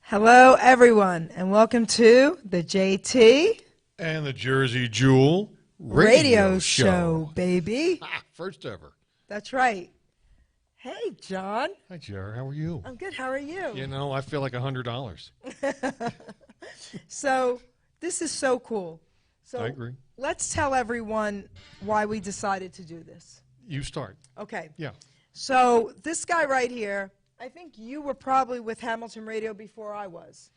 Hello, everyone, and welcome to the JT and the Jersey Jewel Radio Show, baby. First ever. That's right. Hey, John. Hi, Geri. How are you? I'm good. How are you? You know, I feel like $100. So, this is so cool. So, I agree. Let's tell everyone why we decided to do this. You start. Okay. Yeah. So, this guy right here, I think you were probably with Hamilton Radio before I was.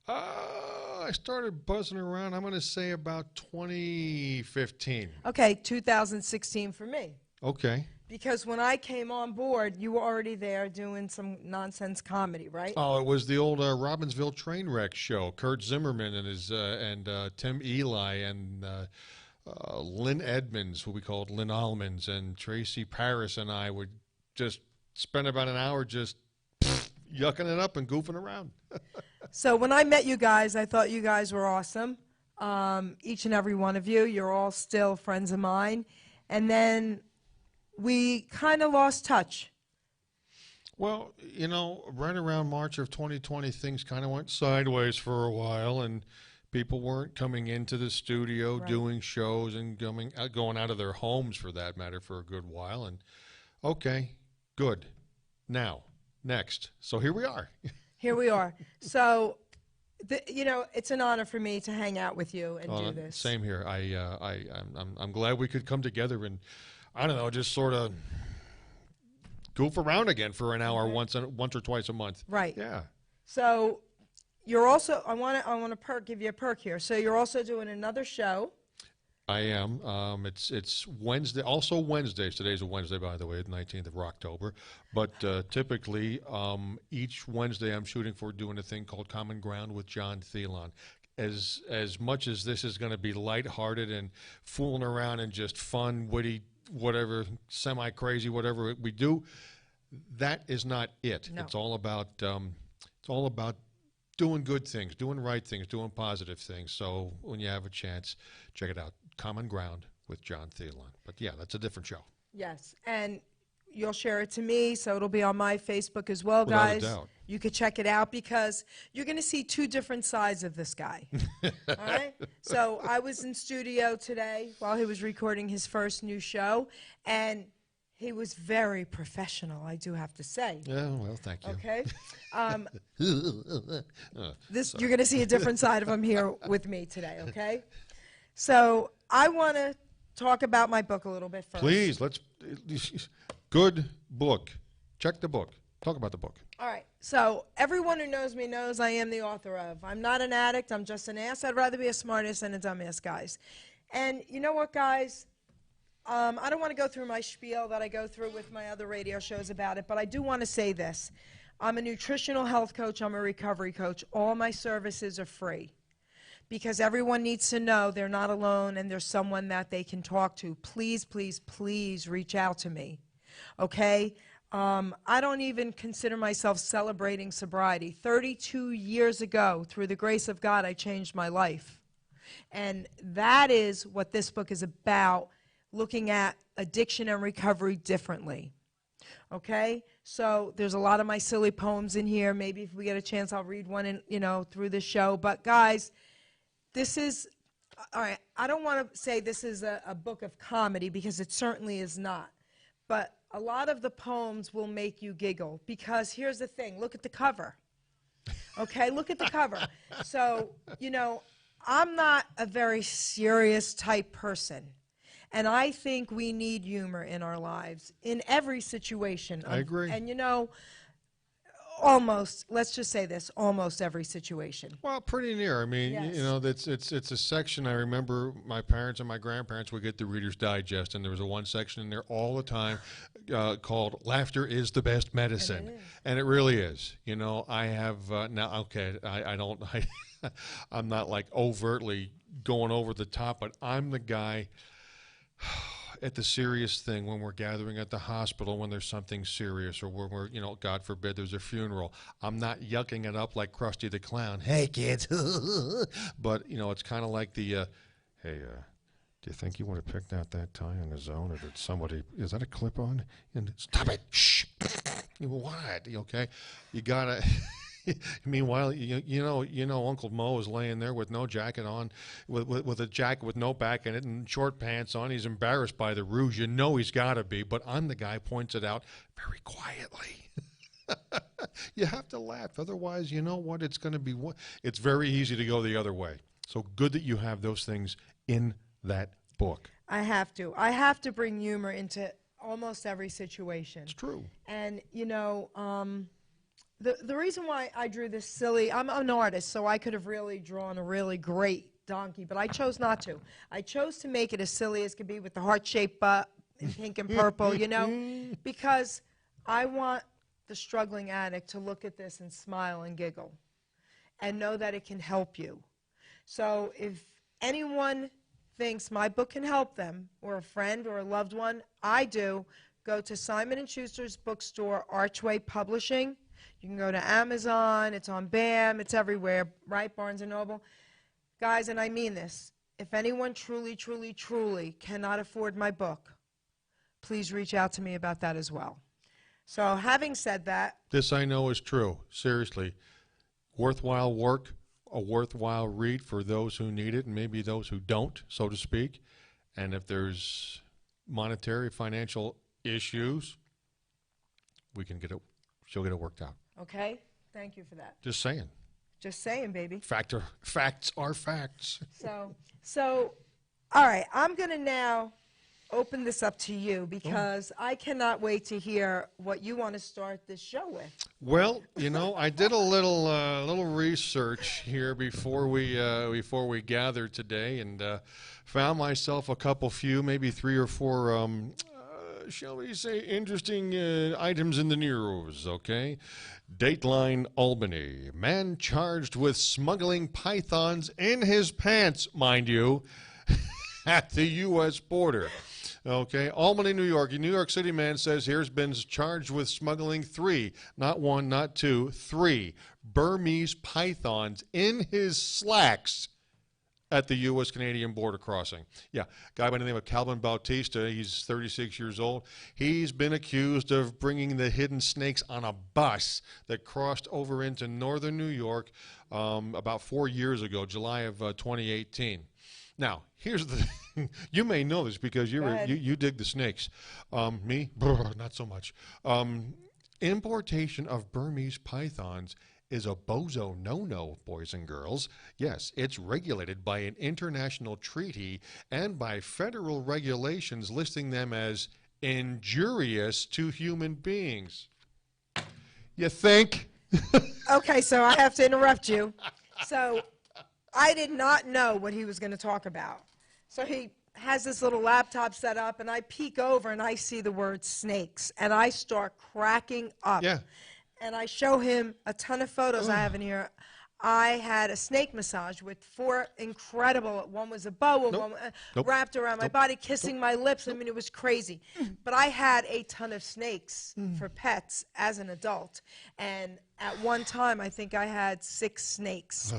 I started buzzing around, I'm going to say about 2015. Okay, 2016 for me. Okay. Because when I came on board, you were already there doing some nonsense comedy, right? Oh, it was the old Robbinsville train wreck show. Kurt Zimmerman and his Tim Eli and Lynn Edmonds, who we called Lynn Almonds, and Tracy Paris and I would just spend about an hour just yucking it up and goofing around. So when I met you guys, I thought you guys were awesome. Each and every one of you. You're all still friends of mine. And then we kind of lost touch. Well, you know, right around March of 2020, things kind of went sideways for a while, and people weren't coming into the studio, right, doing shows and going out of their homes, for that matter, for a good while. And okay, good. Now, next. So here we are. Here we are. So, you know, it's an honor for me to hang out with you and do this. Same here. I'm glad we could come together and, I don't know, just sort of goof around again for an hour once or twice a month. Right. Yeah. So you're also, I want to give you a perk here. So you're also doing another show. I am. It's Wednesday. Also Wednesdays. Today's a Wednesday, by the way, the 19th of October. But typically, each Wednesday, I'm shooting for doing a thing called Common Ground with John Theillon. As much as this is going to be lighthearted and fooling around and just fun, witty, whatever, semi-crazy, whatever we do, that is not it. No. It's all about doing good things, doing right things, doing positive things. So when you have a chance, check it out. Common Ground with John Theillon. But yeah, that's a different show. Yes, and you'll share it to me, so it'll be on my Facebook as well, Without guys. a doubt. You could check it out because you're going to see two different sides of this guy. All right? So I was in studio today while he was recording his first new show, and he was very professional, I do have to say. Yeah, well, thank you. Okay? You're going to see a different side of him here with me today, okay? So I want to talk about my book a little bit first. Please, good book. Check the book. Talk about the book. All right. So everyone who knows me knows I am the author of. I'm not an addict. I'm just an ass. I'd rather be a smartass than a dumbass, guys. And you know what, guys? I don't want to go through my spiel that I go through with my other radio shows about it, but I do want to say this. I'm a nutritional health coach. I'm a recovery coach. All my services are free because everyone needs to know they're not alone and there's someone that they can talk to. Please, please, please reach out to me, okay? I don't even consider myself celebrating sobriety. 32 years ago, through the grace of God, I changed my life. And that is what this book is about, looking at addiction and recovery differently. Okay? So there's a lot of my silly poems in here. Maybe if we get a chance, I'll read one through the show. But guys, this is, all right, I don't want to say this is a book of comedy because it certainly is not. But a lot of the poems will make you giggle because here's the thing. Look at the cover. Okay? Look at the cover. So, I'm not a very serious type person. And I think we need humor in our lives, in every situation. I agree. And, almost, let's just say this, almost every situation. Well, pretty near. I mean, Yes. you know, it's a section. I remember my parents and my grandparents would get the Reader's Digest, and there was a one section in there all the time called "Laughter is the best medicine," and it really is. You know, I have now. Okay, I don't. I'm not like overtly going over the top, but I'm the guy at the serious thing when we're gathering at the hospital when there's something serious or when we're, you know, God forbid there's a funeral. I'm not yucking it up like Krusty the Clown. Hey, kids. But, you know, it's kind of like the, hey, do you think you want to pick out that tie on the zone or did somebody, is that a clip on? And stop it. Shh. What? Okay. You got to. Meanwhile, you know, Uncle Mo is laying there with no jacket on, with a jacket with no back in it and short pants on. He's embarrassed by the rouge. You know he's got to be, but I'm the guy points it out very quietly. You have to laugh, otherwise, you know what? It's going to be. It's very easy to go the other way. So good that you have those things in that book. I have to. I have to bring humor into almost every situation. It's true. And, you know, the reason why I drew this silly, I'm an artist, so I could have really drawn a really great donkey, but I chose not to. I chose to make it as silly as could be with the heart-shaped butt in pink and purple, you know, because I want the struggling addict to look at this and smile and giggle and know that it can help you. So if anyone thinks my book can help them, or a friend or a loved one, I do, go to Simon & Schuster's bookstore, Archway Publishing. You can go to Amazon, it's on BAM, it's everywhere, right, Barnes & Noble. Guys, and I mean this, if anyone truly, truly, truly cannot afford my book, please reach out to me about that as well. So having said that. This I know is true, seriously. Worthwhile work, a worthwhile read for those who need it and maybe those who don't, so to speak. And if there's monetary, financial issues, we can get it, she'll get it worked out. Okay, thank you for that. Just saying. Just saying, baby. Facts are facts. So, all right, I'm going to now open this up to you because I cannot wait to hear what you want to start this show with. Well, you know, I did a little research here before we gathered today, and found myself a few, maybe 3 or 4. Shall we say, interesting items in the news, okay? Dateline Albany. Man charged with smuggling pythons in his pants, mind you, at the U.S. border. Okay, Albany, New York. A New York City man says here's been charged with smuggling 3, not 1, not 2, 3 Burmese pythons in his slacks at the U.S.-Canadian border crossing. Yeah, guy by the name of Calvin Bautista, he's 36 years old. He's been accused of bringing the hidden snakes on a bus that crossed over into northern New York about 4 years ago, July of 2018. Now, here's the thing. You may know this because you dig the snakes. Me? Brr, not so much. Importation of Burmese pythons is a bozo no-no, boys and girls. Yes, it's regulated by an international treaty and by federal regulations listing them as injurious to human beings. You think? Okay, so I have to interrupt you. So I did not know what he was going to talk about. So he has this little laptop set up, and I peek over, and I see the word snakes, and I start cracking up. Yeah. And I show him a ton of photos I have in here. I had a snake massage with 4 incredible, one was a boa, one wrapped around my body, kissing my lips. I mean, it was crazy. But I had a ton of snakes for pets as an adult. And at one time, I think I had 6 snakes.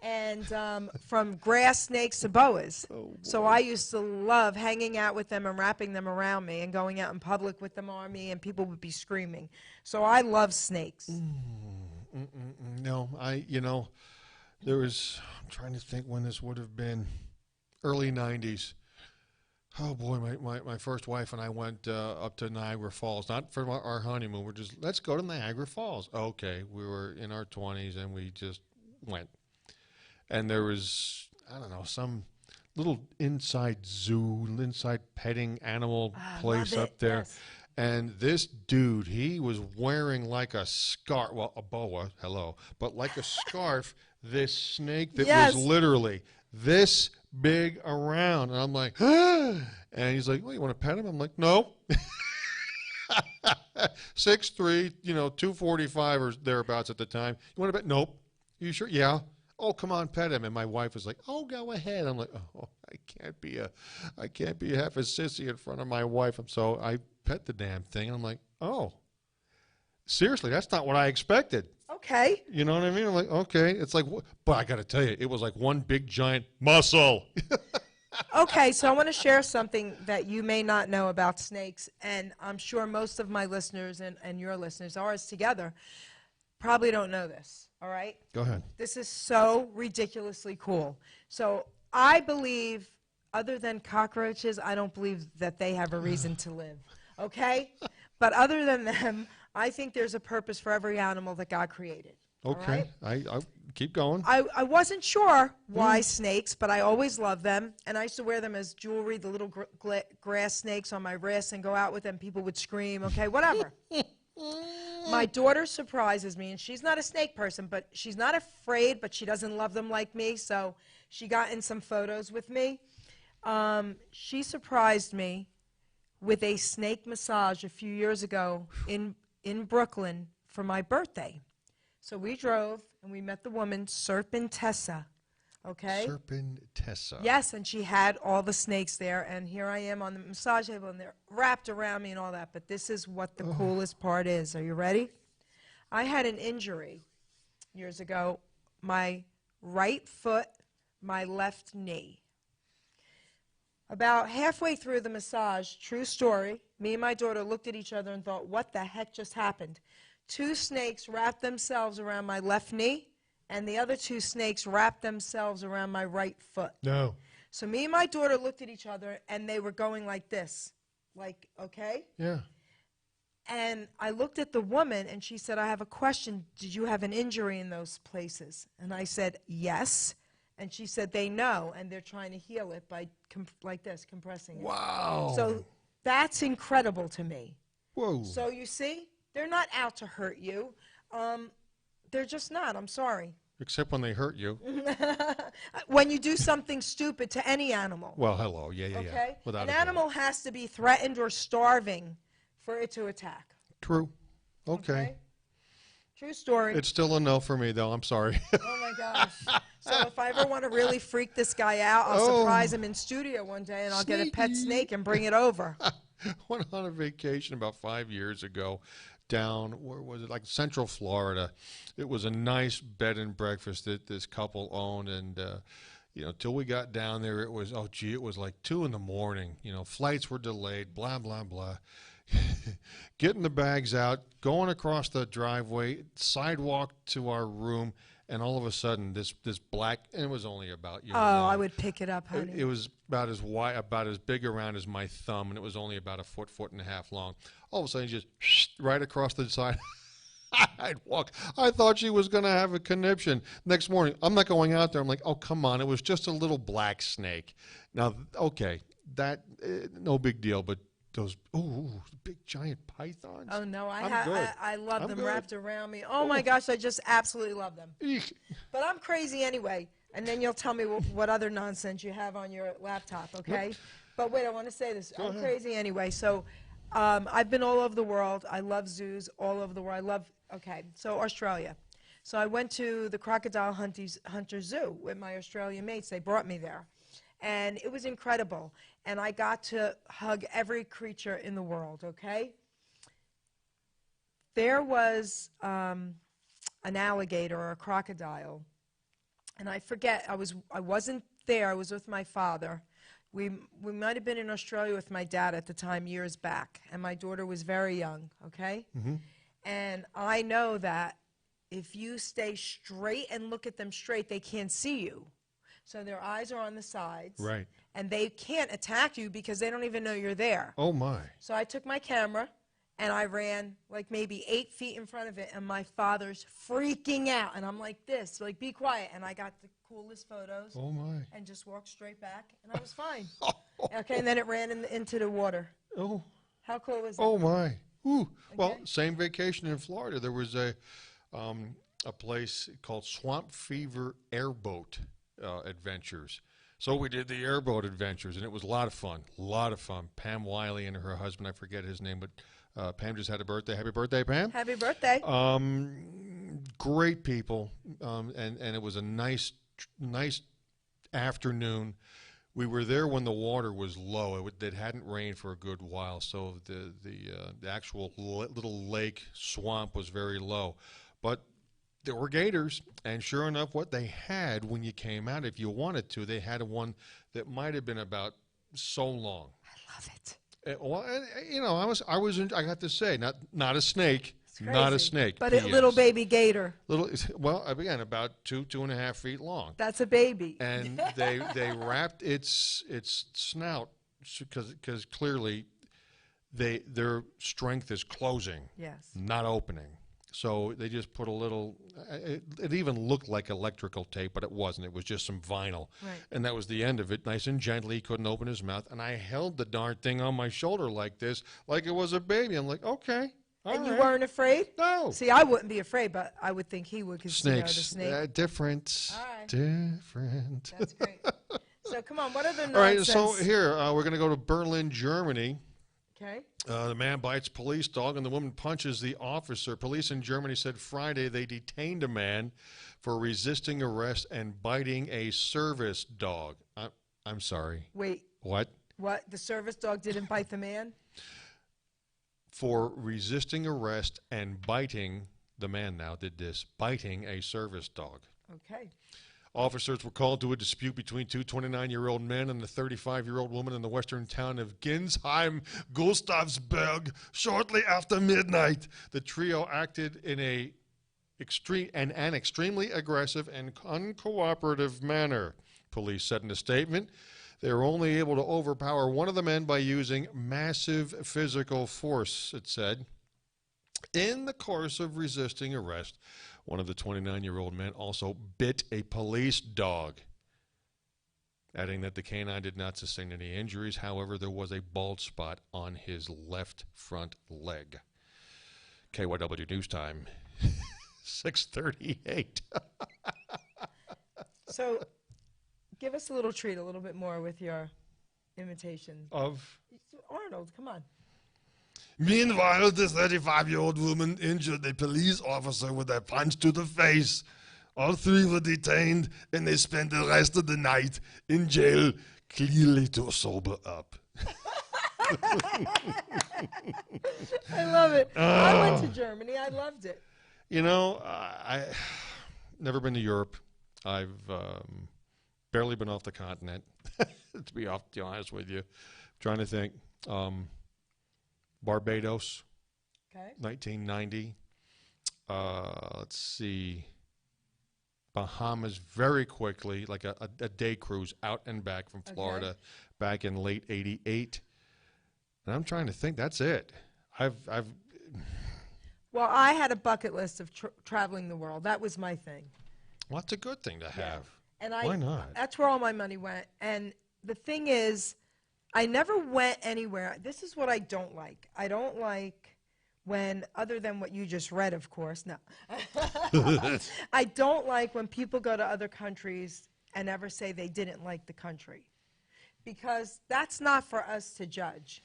And from grass snakes to boas. So I used to love hanging out with them and wrapping them around me and going out in public with them on me, and people would be screaming. So I love snakes. No, there was, I'm trying to think when this would have been, early 90s. Oh boy, my first wife and I went up to Niagara Falls, not for our honeymoon, we're just, let's go to Niagara Falls. Okay, we were in our 20s and we just went. And there was, I don't know, some little inside zoo, inside petting animal place up there. Yes. And this dude, he was wearing like a scarf, well, a boa, hello, but like a scarf, this snake that Yes. was literally this big around. And I'm like, ah. And he's like, well, you want to pet him? I'm like, no. 6'3", 245 or thereabouts at the time. You want to pet? Nope. You sure? Yeah. Oh, come on, pet him. And my wife was like, oh, go ahead. I'm like, oh, I can't be half a sissy in front of my wife. So I pet the damn thing. And I'm like, oh, seriously, that's not what I expected. Okay. You know what I mean? I'm like, okay. It's like, but I got to tell you, it was like one big giant muscle. Okay, so I want to share something that you may not know about snakes, and I'm sure most of my listeners and your listeners, ours together, probably don't know this, all right? Go ahead. This is so ridiculously cool. So I believe, other than cockroaches, I don't believe that they have a reason to live, okay? But other than them, I think there's a purpose for every animal that God created. Okay. All right? I keep going. I wasn't sure why snakes, but I always loved them. And I used to wear them as jewelry, the little grass snakes on my wrist, and go out with them. People would scream, okay, whatever. My daughter surprises me, and she's not a snake person, but she's not afraid, but she doesn't love them like me. So she got in some photos with me. She surprised me with a snake massage a few years ago in Brooklyn for my birthday. So we drove, and we met the woman, Serpentessa, okay? Serpentessa. Yes, and she had all the snakes there, and here I am on the massage table, and they're wrapped around me and all that, but this is what the coolest part is. Are you ready? I had an injury years ago, my right foot, my left knee. About halfway through the massage, true story, me and my daughter looked at each other and thought, what the heck just happened? 2 snakes wrapped themselves around my left knee, and the other 2 snakes wrapped themselves around my right foot. No. So me and my daughter looked at each other, and they were going like this, like, okay? Yeah. And I looked at the woman, and she said, I have a question. Did you have an injury in those places? And I said, yes. And she said, they know, and they're trying to heal it by, like this, compressing it. Wow. So that's incredible to me. Whoa. So you see? They're not out to hurt you. They're just not. I'm sorry. Except when they hurt you. When you do something stupid to any animal. Well, hello. Yeah. Okay? Without An a doubt. animal has to be threatened or starving for it to attack. True. Okay. True story. It's still a no for me, though. I'm sorry. Oh, my gosh. So if I ever want to really freak this guy out, I'll surprise him in studio one day, and I'll get a pet snake and bring it over. Went on a vacation about 5 years ago down, where was it, like Central Florida. It was a nice bed and breakfast that this couple owned, and till we got down there, it was it was like 2 a.m. Flights were delayed, blah blah blah. Getting the bags out, going across the driveway, sidewalk to our room, and all of a sudden this black, and it was only about I would pick it up, honey. It was about as wide, about as big around as my thumb, and it was only about a foot and a half long. All of a sudden, just right across the side. I'd walk. I thought she was going to have a conniption. Next morning, I'm not going out there. I'm like, oh, come on. It was just a little black snake. Now, okay, that, no big deal, but those, big giant pythons. Oh, no, I'm I love them good. Wrapped around me. Oh, my gosh, I just absolutely love them. Eek. But I'm crazy anyway, and then you'll tell me what other nonsense you have on your laptop, okay? Yep. But wait, I want to say this. Go I'm ahead. crazy anyway. So I've been all over the world. I love zoos all over the world. So Australia. So I went to the Crocodile Hunter Zoo with my Australian mates. They brought me there. And it was incredible. And I got to hug every creature in the world, okay? There was an alligator or a crocodile. And I forget, I wasn't there. I was with my father. We might have been in Australia with my dad at the time, years back. And my daughter was very young, okay? Mm-hmm. And I know that if you stay straight and look at them straight, they can't see you. So their eyes are on the sides. Right. And they can't attack you because they don't even know you're there. Oh, my. So I took my camera, and I ran like maybe 8 feet in front of it, and my father's freaking out. And I'm like this, like, be quiet. And I got the coolest photos. Oh, my. And just walked straight back, and I was fine. Okay, and then it ran into the water. Oh. How cool was it? Oh my! Ooh. Well, Okay. same vacation in Florida. There was a place called Swamp Fever Airboat Adventures. So we did the airboat adventures, and it was a lot of fun. A lot of fun. Pam Wiley and her husband, I forget his name, but Pam just had a birthday. Happy birthday, Pam! Happy birthday. Great people, and it was a nice afternoon. We were there when the water was low. It hadn't rained for a good while, so the actual little lake swamp was very low. But there were gators, and sure enough, what they had when you came out, if you wanted to, they had one that might have been about so long. I love it. Well, you know, I got to say, not a snake. It's Not a crazy. snake. But a little baby gator. Well, again, about 2.5 feet long. That's a baby. And they wrapped its snout because clearly their strength is closing, Yes. not opening. So they just put a little. It even looked like electrical tape, but it wasn't. It was just some vinyl, Right. and that was the end of it. Nice and gently, he couldn't open his mouth, and I held the darn thing on my shoulder like this, like it was a baby. I'm like, okay. And you right. weren't afraid? No. See, I wouldn't be afraid, but I would think he would. 'Cause, Snakes. the snake. Different. All right. Different. That's great. So come on, what other nonsense? All right, so here, we're going to go to Berlin, Germany. Okay. The man bites police dog and the woman punches the officer. Police in Germany said Friday they detained a man for resisting arrest and biting a service dog. I'm sorry. Wait, What? what? The service dog didn't bite the man? For resisting arrest and biting, the man now did this, biting a service dog. Okay. Officers were called to a dispute between two 29-year-old men and a 35-year-old woman in the western town of Ginsheim, Gustavsberg, shortly after midnight. The trio acted in an extremely aggressive and uncooperative manner, police said in a statement. They were only able to overpower one of the men by using massive physical force, it said. In the course of resisting arrest, one of the 29-year-old men also bit a police dog, adding that the canine did not sustain any injuries. However, there was a bald spot on his left front leg. KYW News Time, 6:38. So give us a little treat, a little bit more with your imitation. Of Arnold, come on. Meanwhile, the 35-year-old woman injured a police officer with a punch to the face. All three were detained, and they spent the rest of the night in jail, clearly to sober up. I love it. I went to Germany. I loved it. You know, I never been to Europe. I've barely been off the continent, to be honest with you. Trying to think. Barbados, Okay. 1990. Let's see. Bahamas very quickly, like a day cruise out and back from Florida, back in late '88. And I'm trying to think. That's it. Well, I had a bucket list of traveling the world. That was my thing. Well, that's a good thing to have. And Why not? That's where all my money went. And the thing is, I never went anywhere. This is what I don't like. I don't like when, other than what you just read, of course, no. I don't like when people go to other countries and ever say they didn't like the country. Because that's not for us to judge.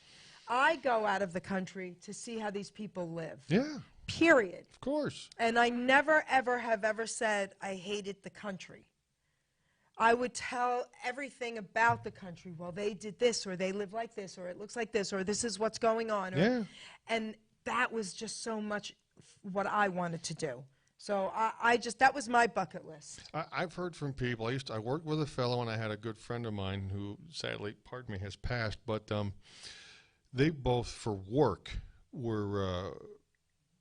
I go out of the country to see how these people live. Yeah, Period. of course. And I never, ever have ever said I hated the country. I would tell everything about the country. Well, they did this, or they live like this, or it looks like this, or this is what's going on. Yeah. And that was just so much what I wanted to do. So that was my bucket list. I've heard from people. I worked with a fellow, and I had a good friend of mine who, sadly, pardon me, has passed. But they both, for work, were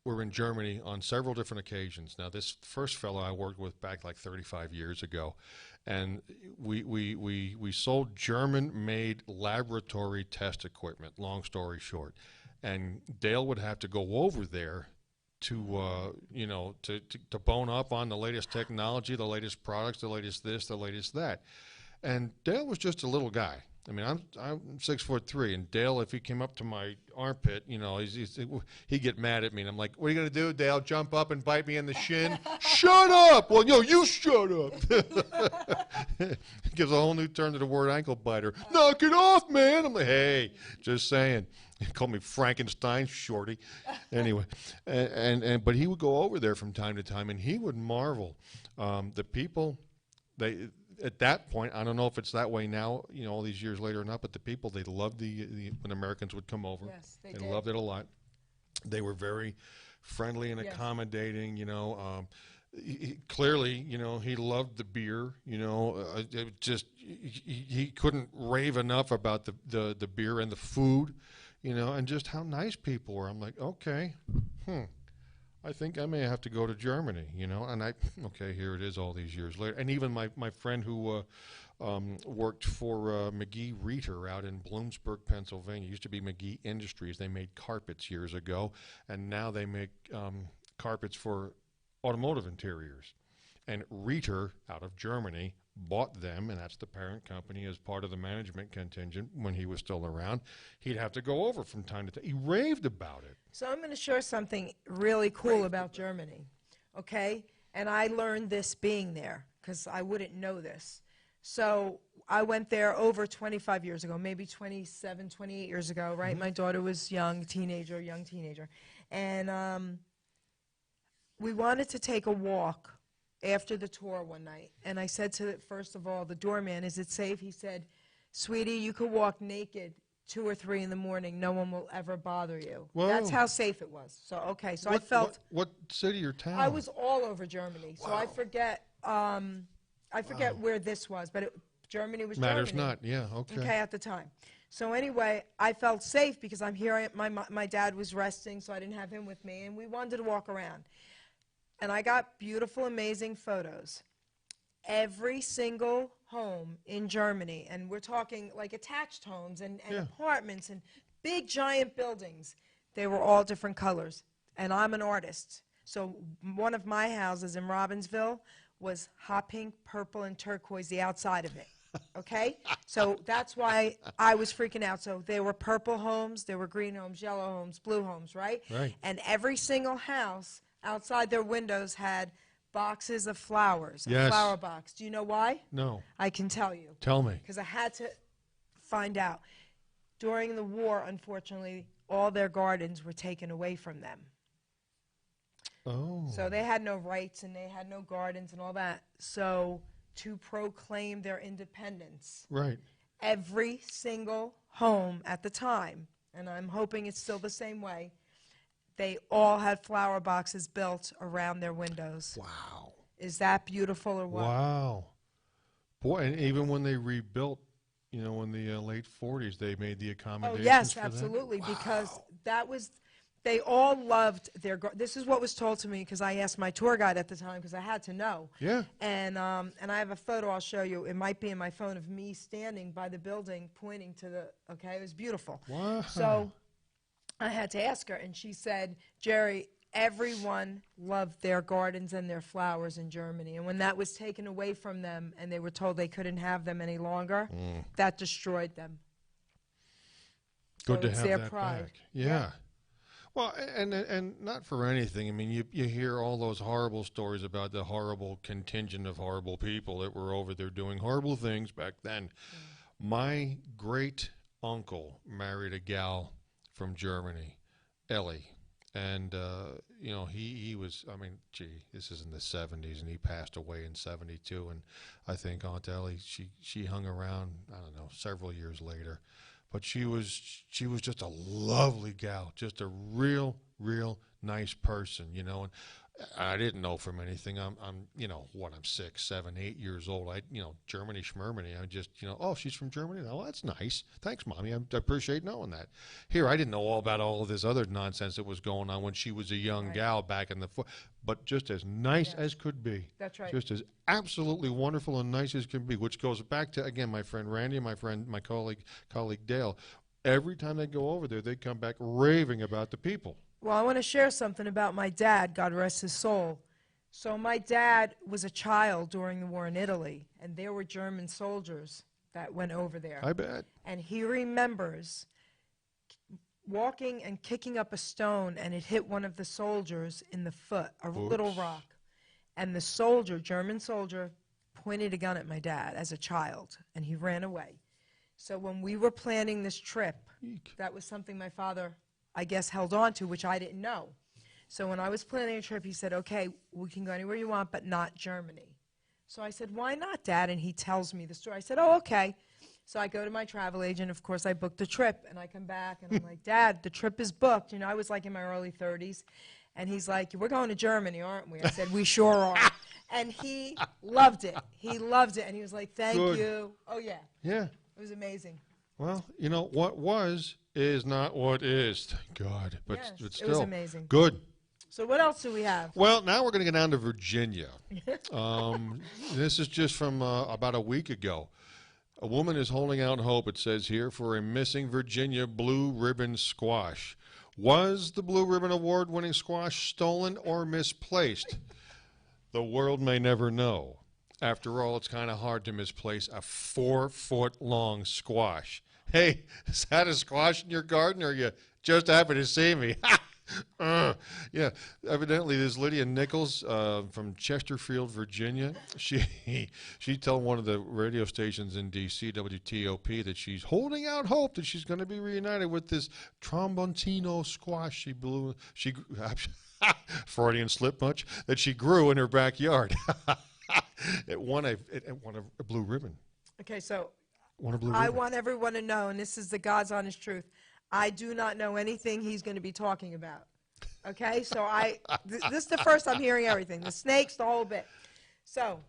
in Germany on several different occasions. Now, this first fellow I worked with back like 35 years ago, and we sold German-made laboratory test equipment. Long story short, and Dale would have to go over there to to bone up on the latest technology, the latest products, the latest this, the latest that. And Dale was just a little guy. I mean, I'm 6'3", and Dale, if he came up to my armpit, you know, he'd get mad at me, and I'm like, "What are you gonna do, Dale? Jump up and bite me in the shin? Shut up! Well, you shut up." Gives a whole new turn to the word ankle biter. Knock it off, man! I'm like, hey, just saying. He called me Frankenstein, shorty. Anyway, but he would go over there from time to time, and he would marvel. The people, at that point, I don't know if it's that way now, you know, all these years later or not, but the people, they loved when Americans would come over. Yes, they They did. loved it a lot. They were very friendly and accommodating, you know. Clearly, you know, he loved the beer, you know. He couldn't rave enough about the beer and the food, you know, and just how nice people were. I'm like, okay, I think I may have to go to Germany, you know. And okay, here it is all these years later. And even my friend who worked for McGee Reiter out in Bloomsburg, Pennsylvania, used to be McGee Industries. They made carpets years ago, and now they make carpets for automotive interiors. And Reiter, out of Germany, bought them, and that's the parent company, as part of the management contingent when he was still around. He'd have to go over from time to time. He raved about it. So I'm going to share something really cool about Germany, okay? And I learned this being there because I wouldn't know this. So I went there over 25 years ago, maybe 27, 28 years ago, right? My daughter was young teenager. And we wanted to take a walk after the tour one night. And I said to, first of all, the doorman, "Is it safe?" He said, "Sweetie, you could walk naked 2 or 3 in the morning. No one will ever bother you." Whoa. That's how safe it was. So, okay, so I felt... What city or town? I was all over Germany, so I forget where this was, but Germany was Matters Germany. not, yeah, okay. At the time. So anyway, I felt safe because I'm here. My dad was resting, so I didn't have him with me, and we wanted to walk around. And I got beautiful, amazing photos. Every single home in Germany, and we're talking like attached homes and apartments and big, giant buildings, they were all different colors. And I'm an artist. So one of my houses in Robbinsville was hot pink, purple, and turquoise, the outside of it. Okay? So that's why I was freaking out. So there were purple homes, there were green homes, yellow homes, blue homes, right? Right. And every single house outside their windows had boxes of flowers, a flower box. Do you know why? No. I can tell you. Tell me. Because I had to find out. During the war, unfortunately, all their gardens were taken away from them. Oh. So they had no rights and they had no gardens and all that. So to proclaim their independence, Right. every single home at the time, and I'm hoping it's still the same way, they all had flower boxes built around their windows. Wow. Is that beautiful or what? Wow. Boy, and even when they rebuilt, you know, in the late 40s, they made the accommodations Oh, yes, for that? absolutely, Wow. because that was, they all loved this is what was told to me, because I asked my tour guide at the time, because I had to know. Yeah. And I have a photo I'll show you. It might be in my phone of me standing by the building pointing to the, okay, it was beautiful. Wow. So I had to ask her, and she said, "Geri, everyone loved their gardens and their flowers in Germany. And when that was taken away from them and they were told they couldn't have them any longer, that destroyed them." Good to it's have their that pride. back. Yeah. Well, and not for anything. I mean, you hear all those horrible stories about the horrible contingent of horrible people that were over there doing horrible things back then. My great uncle married a gal from Germany, Ellie. And, you know, he was, I mean, gee, this is in the 70s, and he passed away in 72. And I think Aunt Ellie, she hung around, I don't know, several years later. But she was just a lovely gal, just a real nice person, you know. And I didn't know from anything. I'm you know, I'm 6, 7, 8 years old. Germany schmermany. I just, you know, oh, she's from Germany. Oh, that's nice. Thanks, Mommy. I appreciate knowing that. Here, I didn't know all about all of this other nonsense that was going on when she was a young gal back in the but just as nice as could be. That's right. Just as absolutely wonderful and nice as can be, which goes back to, again, my friend Randy and my colleague Dale. Every time they go over there, they come back raving about the people. Well, I want to share something about my dad, God rest his soul. So my dad was a child during the war in Italy, and there were German soldiers that went over there. I bet. And he remembers walking and kicking up a stone, and it hit one of the soldiers in the foot, a little Oops. rock. And the soldier, German soldier, pointed a gun at my dad as a child, and he ran away. So when we were planning this trip, Eek. that was something my father, I guess, held on to, which I didn't know. So when I was planning a trip, he said, okay, we can go anywhere you want, but not Germany. So I said, why not, Dad? And he tells me the story. I said, oh, okay. So I go to my travel agent. Of course, I booked the trip, and I come back, and I'm like, Dad, the trip is booked. You know, I was like in my early 30s. And he's like, we're going to Germany, aren't we? I said, we sure are. And he loved it. He loved it. And he was like, thank Good. you. Oh, yeah. Yeah. It was amazing. Well, you know, what was is not what is. Thank God. But, Yes, but it still. was amazing. Good. So what else do we have? Well, now we're going to get down to Virginia. This is just from about a week ago. A woman is holding out hope, it says here, for a missing Virginia blue ribbon squash. Was the Blue Ribbon Award-winning squash stolen or misplaced? The world may never know. After all, it's kind of hard to misplace a 4-foot-long squash. Hey, is that a squash in your garden, or are you just happy to see me? Yeah, evidently this Lydia Nichols from Chesterfield, Virginia, she told one of the radio stations in D.C., WTOP, that she's holding out hope that she's going to be reunited with this Trombontino squash she Freudian slip much, that she grew in her backyard. It won a blue ribbon. Okay, so Won a blue I ribbon. want everyone to know, and this is the God's honest truth, I do not know anything he's going to be talking about. Okay, so this is the first I'm hearing everything. The snakes, the whole bit. So,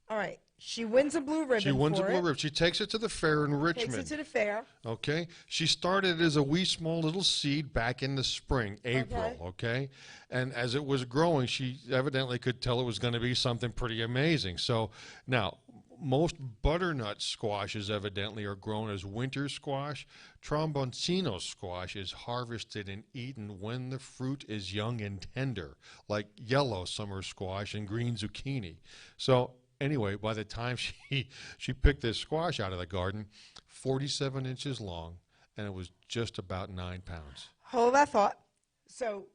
all right, she wins a blue ribbon. She wins a for blue it, ribbon. She takes it to the fair in Richmond. takes it to the fair. Okay, she started as a wee small little seed back in the spring, April. Okay, and as it was growing, she evidently could tell it was going to be something pretty amazing. So now, most butternut squashes evidently are grown as winter squash. Tromboncino squash is harvested and eaten when the fruit is young and tender, like yellow summer squash and green zucchini. So anyway, by the time she picked this squash out of the garden, 47 inches long, and it was just about 9 pounds. Hold that thought. So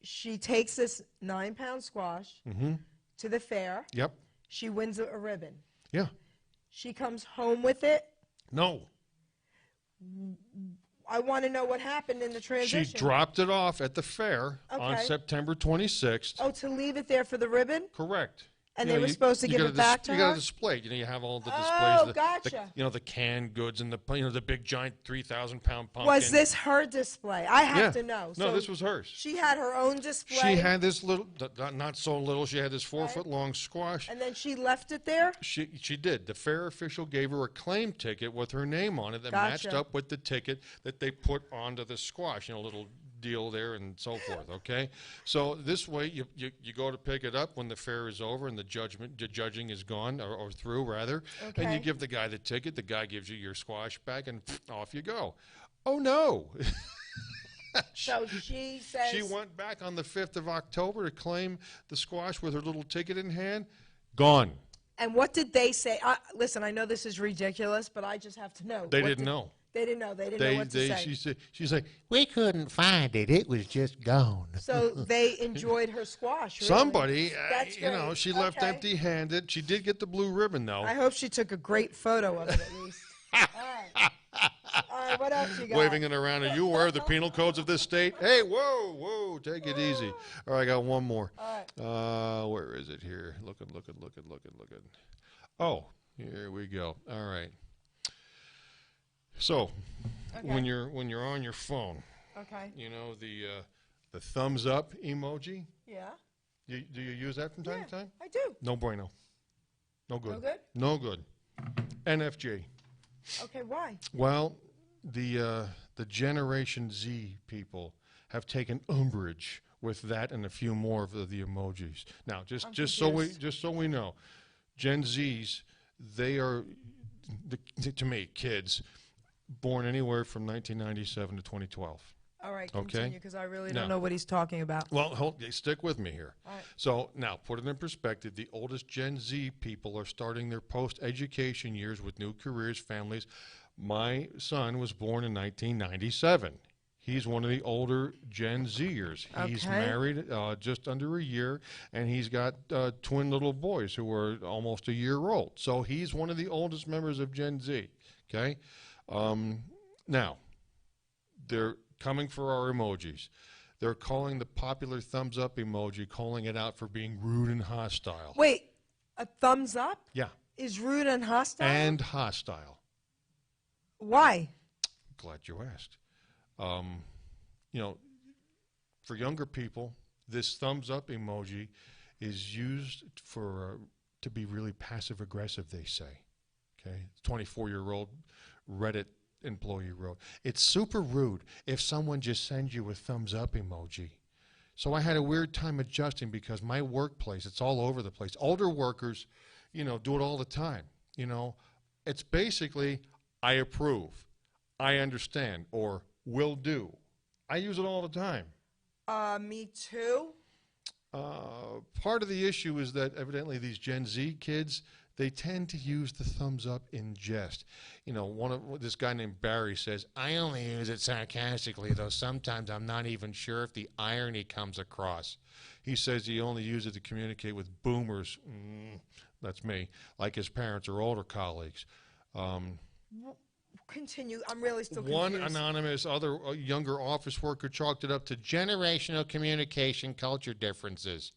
she takes this 9-pound squash to the fair. Yep. She wins a ribbon. Yeah. She comes home with it. No. I want to know what happened in the transition. She dropped it off at the fair on Okay. September 26th. Oh, to leave it there for the ribbon? Correct. And You they know, were supposed to give gotta it back to You her? got to display it. You know, you have all the displays. Oh, the, gotcha. the canned goods and the big giant 3,000-pound pumpkin. Was this her display? I have Yeah. to know. No, So this was hers. she had her own display. She had this little, not so little, she had this 4-foot-long squash. And then she left it there? She did. The fair official gave her a claim ticket with her name on it that matched Gotcha. up with the ticket that they put onto the squash. You know, a little deal there and so forth. Okay, so this way you go to pick it up when the fair is over and the judging is gone or through rather, and you Okay. give the guy the ticket. The guy gives you your squash back, and off you go. Oh no. So she says... She went back on the 5th of October to claim the squash with her little ticket in hand. Gone. And what did they say? Listen, I know this is ridiculous, but I just have to know. They What didn't know. They didn't know. They didn't know what to say. She's like, We couldn't find it. It was just gone. So they enjoyed her squash, really. somebody, That's you know, great. she left Okay. empty-handed. She did get the blue ribbon, though. I hope she took a great photo of it at least. All right. All right, what else you got? Waving it around. Are you aware of the penal codes of this state? Hey, whoa, take it easy. All right, I got one more. All Where is it here? Looking. Oh, here we go. All right. So, when you're on your phone, Okay. you know the thumbs up emoji. Yeah. Do you use that from time Yeah, to time? I do. No bueno. No good. No good? No good. NFJ. Okay, why? Well, the Generation Z people have taken umbrage with that and a few more of the emojis. Now, just so we know, Gen Zs, they are, to me, kids born anywhere from 1997 to 2012. All right, Okay. continue, because I really No. don't know what he's talking about. Well, stick with me here. All right. So now, put it in perspective, the oldest Gen Z people are starting their post-education years with new careers, families. My son was born in 1997. He's one of the older Gen Zers. He's Okay. married just under a year, and he's got twin little boys who are almost a year old. So he's one of the oldest members of Gen Z, okay? Now, they're coming for our emojis. They're calling the popular thumbs up emoji, calling it out for being rude and hostile. Wait, a thumbs up Yeah, is rude and hostile? and hostile. Why? Glad you asked. You know, for younger people, this thumbs up emoji is used for to be really passive aggressive, they say. Okay, 24-year-old Reddit employee wrote, "It's super rude if someone just sends you a thumbs up emoji." So I had a weird time adjusting because my workplace, it's all over the place. Older workers, you know, do it all the time. You know, it's basically, I approve, I understand, or will do. I use it all the time. Me too. Part of the issue is that evidently these Gen Z kids, they tend to use the thumbs up in jest. You know, this guy named Barry says, "I only use it sarcastically, though sometimes I'm not even sure if the irony comes across." He says he only uses it to communicate with boomers, that's me, like his parents or older colleagues. Continue. I'm really still One confused. anonymous other younger office worker chalked it up to generational communication culture differences.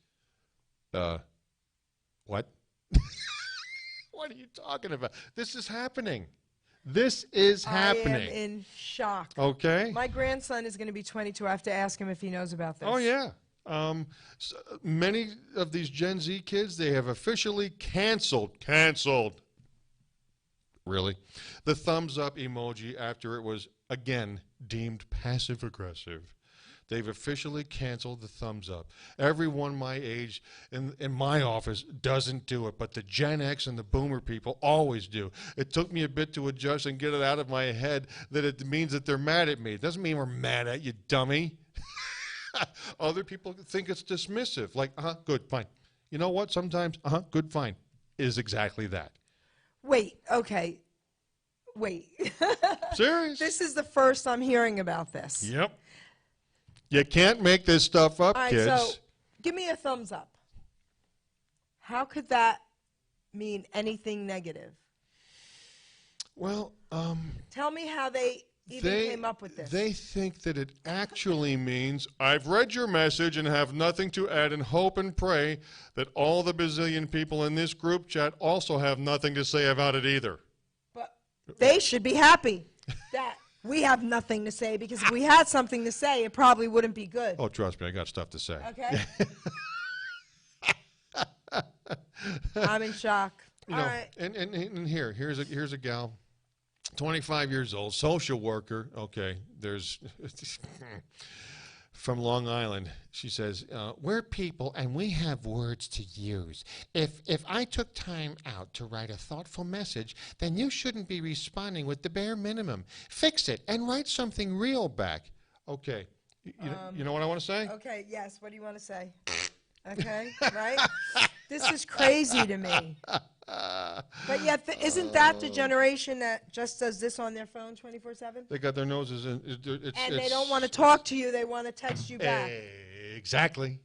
What? What are you talking about? This is happening. This is happening. I am in shock. Okay? My grandson is going to be 22. I have to ask him if he knows about this. Oh, yeah. Many of these Gen Z kids, they have officially canceled. Really? The thumbs up emoji after it was, again, deemed passive aggressive. They've officially canceled the thumbs up. Everyone my age in my office doesn't do it, but the Gen X and the boomer people always do. It took me a bit to adjust and get it out of my head that it means that they're mad at me. It doesn't mean we're mad at you, dummy. Other people think it's dismissive, like, good, fine. You know what? Sometimes, good, fine, is exactly that. Wait, okay. Wait. Serious? This is the first I'm hearing about this. Yep. You can't make this stuff up, All right, kids. so give me a thumbs up. How could that mean anything negative? Well, Tell me how they even came up with this. They think that it actually means, I've read your message and have nothing to add, and hope and pray that all the bazillion people in this group chat also have nothing to say about it either. But they should be happy that we have nothing to say, because if we had something to say, it probably wouldn't be good. Oh, trust me, I got stuff to say. Okay? I'm in shock. You All know, right. and here's a gal, 25 years old, social worker. Okay, there's from Long Island. She says, We're people and we have words to use. If I took time out to write a thoughtful message, then you shouldn't be responding with the bare minimum. Fix it and write something real back. okay, you know what I want to say? Okay, yes. What do you want to say? Okay, right? This is crazy to me. But yet, isn't that the generation that just does this on their phone 24/7? They got their noses in. And they don't want to talk to you. They want to text you back. Exactly.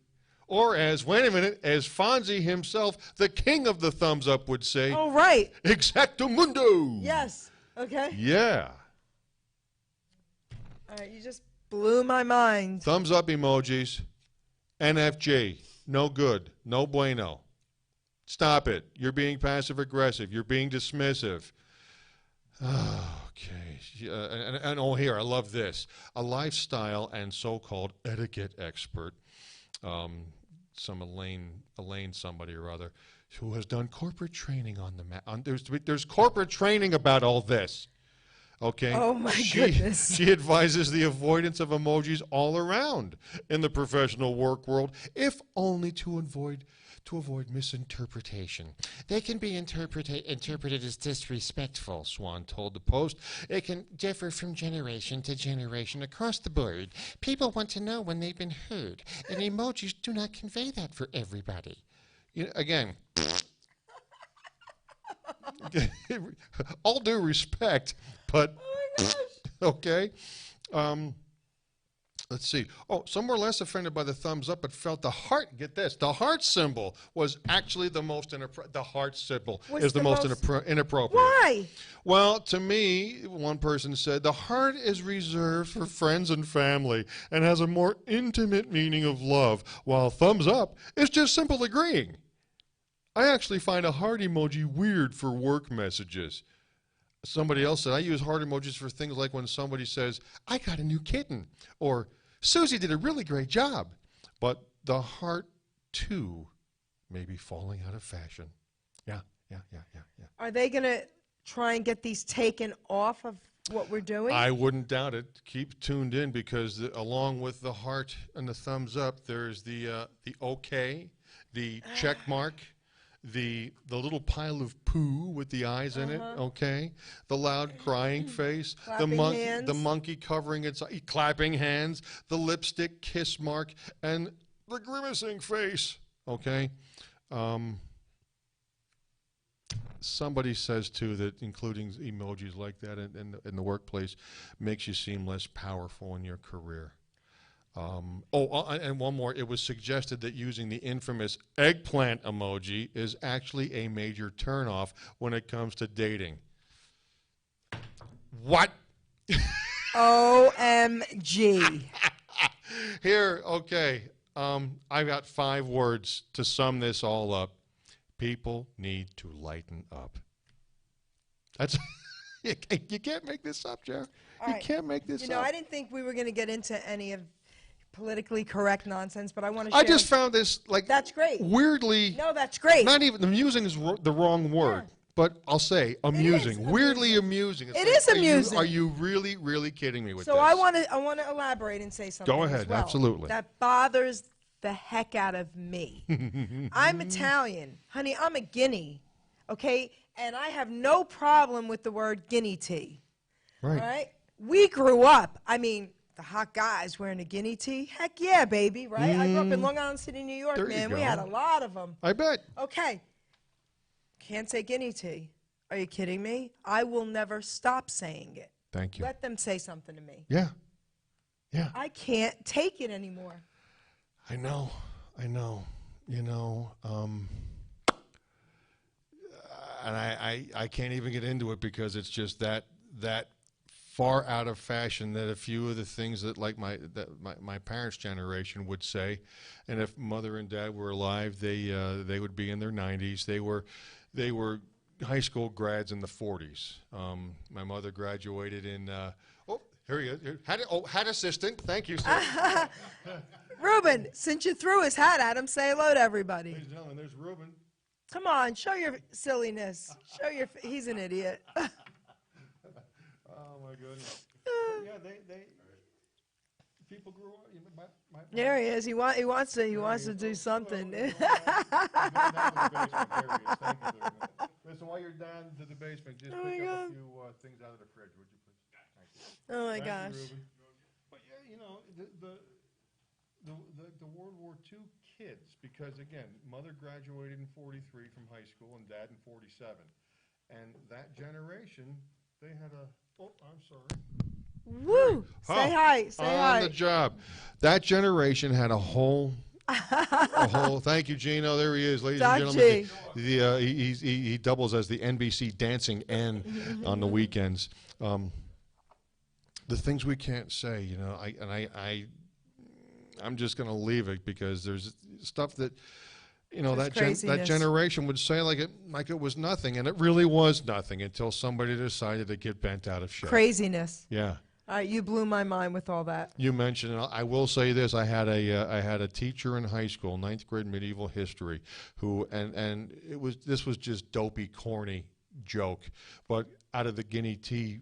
Or wait a minute, as Fonzie himself, the king of the thumbs up, would say, Oh, right. exactamundo. Yes. Okay. Yeah. All right, you just blew my mind. Thumbs up emojis. NFG. No good. No bueno. Stop it. You're being passive aggressive. You're being dismissive. Okay. And oh, here, I love this. A lifestyle and so-called etiquette expert, some Elaine somebody or other, who has done corporate training on the there's corporate training about all this. Okay. Oh, my goodness. She advises the avoidance of emojis all around in the professional work world, if only to avoid to avoid misinterpretation. They can be interpreted as disrespectful, Swan told the Post. It can differ from generation to generation across the board. People want to know when they've been heard, and emojis do not convey that for everybody. You know, again, all due respect, but okay. Let's see. Oh, some were less offended by the thumbs up, but felt the heart. Get this: the heart symbol was actually the most inappropriate. The heart symbol is the most inappropriate. Why? Well, to me, one person said the heart is reserved for friends and family and has a more intimate meaning of love, while thumbs up is just simple agreeing. I actually find a heart emoji weird for work messages. Somebody else said, I use heart emojis for things like when somebody says, I got a new kitten, or Susie did a really great job. But the heart, too, may be falling out of fashion. Yeah. Are they going to try and get these taken off of what we're doing? I wouldn't doubt it. Keep tuned in, because along with the heart and the thumbs up, there's the okay, the check mark, the little pile of poo with the eyes in it, okay? The loud crying face, the monkey covering its clapping hands, the lipstick kiss mark, and the grimacing face, okay? Somebody says, too, that including emojis like that in the workplace makes you seem less powerful in your career. And one more. It was suggested that using the infamous eggplant emoji is actually a major turnoff when it comes to dating. What? OMG. Here, okay. I've got 5 words to sum this all up. People need to lighten up. That's you can't make this up, Jer. You can't make this up. You know, I didn't think we were going to get into any of politically correct nonsense, but I want to share. I just found this, like, that's great. Weirdly. No, that's great. Not even, amusing is the wrong word, but I'll say amusing. Weirdly amusing. It is amusing. Are you really, really kidding me with this? So I want to elaborate and say something. Go ahead, as well absolutely. That bothers the heck out of me. I'm Italian. Honey, I'm a guinea, okay? And I have no problem with the word guinea tea. Right. All right? We grew up, I mean, the hot guys wearing a guinea tee? Heck yeah, baby, right? I grew up in Long Island City, New York, man. We had a lot of them. I bet. Okay. Can't say guinea tea. Are you kidding me? I will never stop saying it. Thank you. Let them say something to me. Yeah. I can't take it anymore. I know. You know, and I can't even get into it because it's just that far out of fashion that a few of the things that my parents' generation would say, and if Mother and Dad were alive, they would be in their 90s. They were high school grads in the 40s. My mother graduated in. Here he is. Hat assistant. Thank you, sir. Ruben, since you threw his hat at him, say hello to everybody. Ladies and gentlemen, there's Ruben. Come on, show your silliness. He's an idiot. Oh my goodness. Yeah, they people grew up. There he is. He wants to do something. Listen, while you're down to the basement, just pick up a few things out of the fridge, would you please? Thank you. Oh my Thank gosh. you, Ruben. But yeah, you know, the World War II kids, because again, Mother graduated in 43 from high school and Dad in 47. And that generation, they had I'm sorry. Woo! Say hi. Say hi. On the job. That generation had a whole. Thank you, Gino. There he is, ladies and gentlemen. He doubles as the NBC dancing N on the weekends. The things we can't say, you know, I'm just going to leave it because there's stuff that, you know, that generation would say like it was nothing, and it really was nothing until somebody decided to get bent out of shape. Craziness. Yeah. All right, you blew my mind with all that. You mentioned, and I will say this: I had a teacher in high school, 9th grade medieval history, who and this was just dopey, corny joke, but out of the guinea tea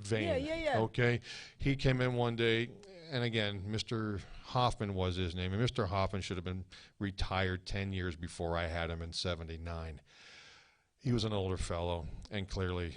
vein. Yeah. Okay, he came in one day, and again, Mr. Hoffman was his name, and Mr. Hoffman should have been retired 10 years before I had him in '79. He was an older fellow, and clearly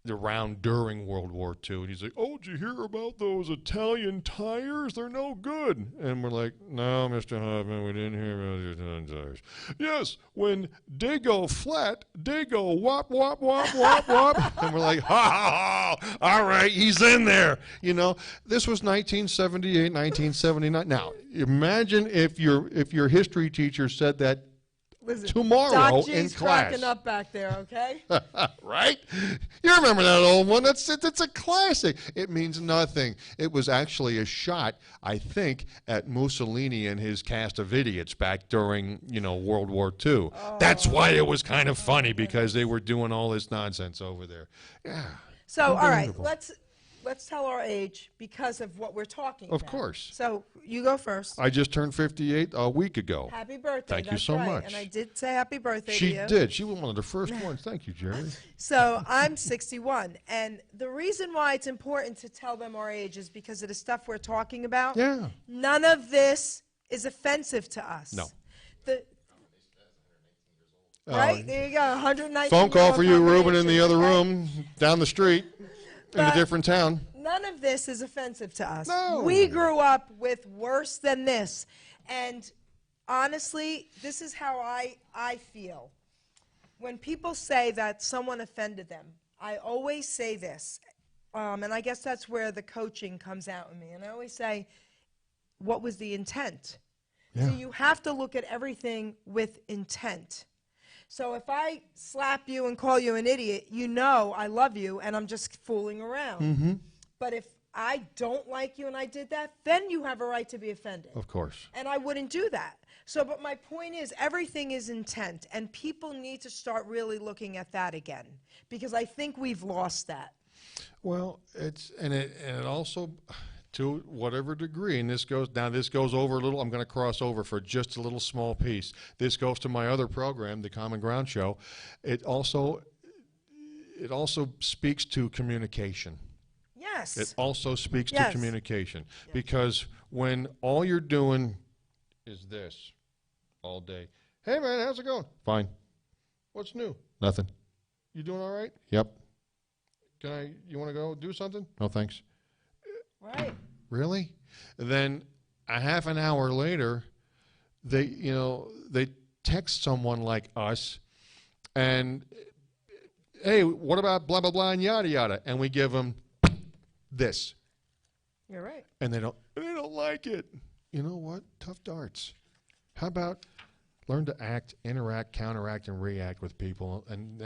around during World War II, and he's like, "Oh, did you hear about those Italian tires? They're no good." And we're like, "No, Mr. Hoffman, we didn't hear about the Italian tires." "Yes, when they go flat, they go wop, wop, wop, wop, wop." And we're like, "Ha, ha, ha, all right, he's in there." You know, this was 1978, 1979. Now, imagine if your history teacher said that Listen, tomorrow Doc in G's class. cracking up back there, okay? Right? You remember that old one? That's a classic. It means nothing. It was actually a shot, I think, at Mussolini and his cast of idiots back during, World War II. That's why it was kind of funny, because they were doing all this nonsense over there. Yeah. So, all right, Unbelievable. let's tell our age because of what we're talking about. Of course. So, you go first. I just turned 58 a week ago. Happy birthday. Thank you that's so right. much. And I did say happy birthday to She you. did. She was one of the first ones. Thank you, Jerry. So I'm 61. And the reason why it's important to tell them our age is because of the stuff we're talking about. Yeah. None of this is offensive to us. No. Right? There you go. 119. Phone call for you, Ruben, in the other okay? room, down the street, in a But- different town. None of this is offensive to us. No. We grew up with worse than this. And honestly, this is how I feel. When people say that someone offended them, I always say this, and I guess that's where the coaching comes out in me. And I always say, what was the intent? Yeah. So you have to look at everything with intent. So if I slap you and call you an idiot, you know I love you and I'm just fooling around. Mm-hmm. But if I don't like you and I did that, then you have a right to be offended. Of course. And I wouldn't do that. So, but my point is, everything is intent, and people need to start really looking at that again, because I think we've lost that. Well, it also, to whatever degree, and this goes over a little. I'm going to cross over for just a little small piece. This goes to my other program, the Common Ground Show. It also speaks to communication. Yes. It also speaks to Yes. communication, because when all you're doing is this all day. "Hey man, how's it going?" "Fine." "What's new?" "Nothing." "You doing all right?" "Yep." You want to go do something?" "No, thanks." Right. Really? Then a half an hour later, they text someone like us and, "Hey, what about blah, blah, blah, and yada, yada?" And we give them this. You're right. And they don't like it. You know what? Tough darts. How about learn to act, interact, counteract, and react with people and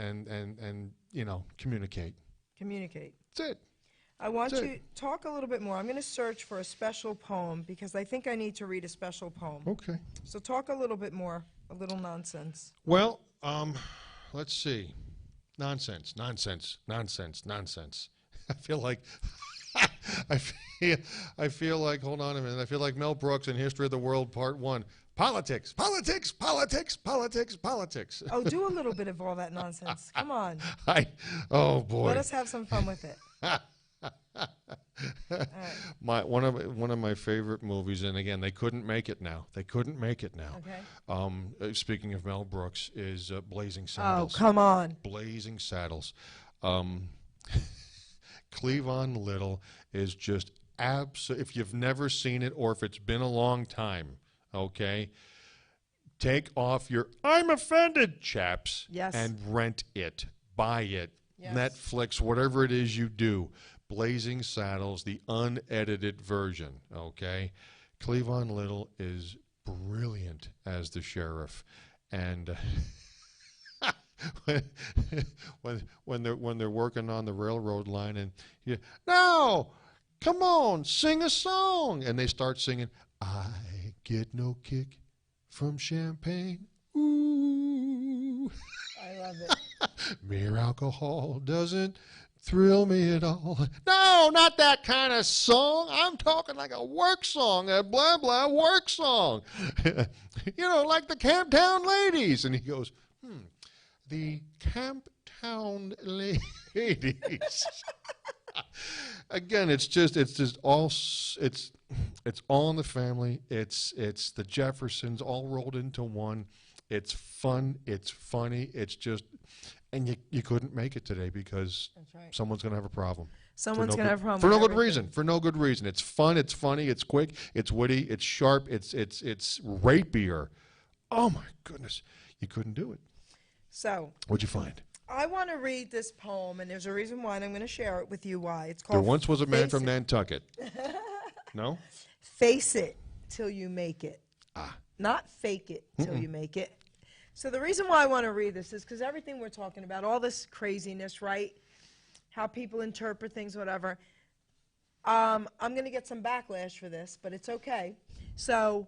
communicate. Communicate. That's it. I want That's you to talk a little bit more. I'm going to search for a special poem because I think I need to read a special poem. Okay. So talk a little bit more, a little nonsense. Well, let's see. Nonsense. I feel like I feel like, hold on a minute. I feel like Mel Brooks in History of the World Part 1. Politics. Oh, do a little bit of all that nonsense. Come on. Oh boy. Let us have some fun with it. One of my favorite movies, and again, they couldn't make it now. Okay. Speaking of Mel Brooks, is Blazing Oh, Saddles. come on. Blazing Saddles. Cleavon Little is just if you've never seen it or if it's been a long time, okay, take off your "I'm offended" chaps. Yes. And rent it, buy it, Yes. Netflix, whatever it is you do. Blazing Saddles, the unedited version, okay? Cleavon Little is brilliant as the sheriff, and when they're working on the railroad line, and "No, come on, sing a song," and they start singing, "I get no kick from champagne, ooh." I love it. "Mere alcohol doesn't thrill me at all." No, not that kind of song. I'm talking like a work song, a blah, blah work song. Like the Camptown Ladies. And he goes, the Camptown Ladies. Again, it's just it's all in the family. It's the Jeffersons all rolled into one. It's fun. It's funny. It's just, and you couldn't make it today because That's right. someone's going to have a problem. Someone's going to have a problem For no with good everything. reason. For no good reason. It's fun. It's funny. It's quick. It's witty. It's sharp. It's rapier. Oh my goodness, you couldn't do it. So What'd you find? I want to read this poem, and there's a reason why, and I'm going to share it with you why. It's called There once was a man Face from It. Nantucket. No? Face it till you make it. Ah. Not fake it till you make it. So the reason why I want to read this is because everything we're talking about, all this craziness, right? How people interpret things, whatever. I'm going to get some backlash for this, but it's okay. So